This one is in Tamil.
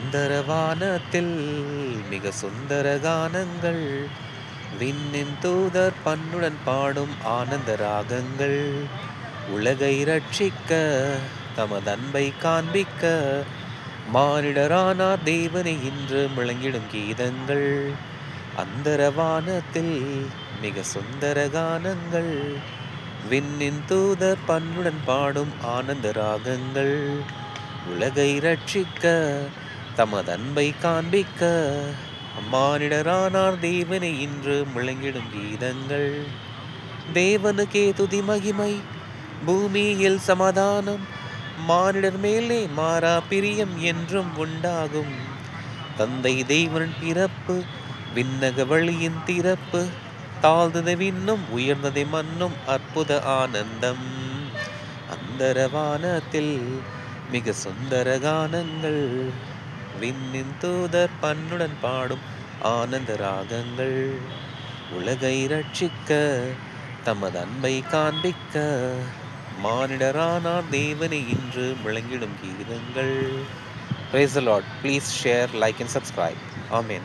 அந்தரவானத்தில் மிக சுந்தர கானங்கள், விண்ணின் தூதர் பண்ணுடன் பாடும் ஆனந்த ராகங்கள், உலகை ரட்சிக்க தமதன்பை காண்பிக்க மானிடரானார் தேவனை இன்று முழங்கிடும் கீதங்கள். அந்தரவானத்தில் மிக சுந்தர கானங்கள், விண்ணின் தூதர் பண்ணுடன் பாடும் ஆனந்த ராகங்கள், உலகை ரட்சிக்க தமதன்பை காண்பிக்க மானிடரானார் தேவனை இன்று முழங்கிடும் கீதங்கள். தேவனுக்கே துதி மகிமை, பூமியில் சமாதானம், மானிடர் மேலே மாறா பிரியம் என்றும் உண்டாகும். தந்தை தேவன் பிறப்பு, விண்ணக வழியின் திறப்பு, தாழ்ந்ததை விண்ணும் உயர்ந்ததை மண்ணும் அற்புத ஆனந்தம். அந்தரவானத்தில் மிக சுந்தர கானங்கள், விண்ணின் தூதர் பண்ணுடன் பாடும் ஆனந்த ராகங்கள், உலகை ரட்சிக்க தமது அன்பை காண்பிக்க மானிடரானார் தேவனை இன்று முழங்கிடும் கீதங்கள். Praise the Lord. Please share, like and subscribe. Amen.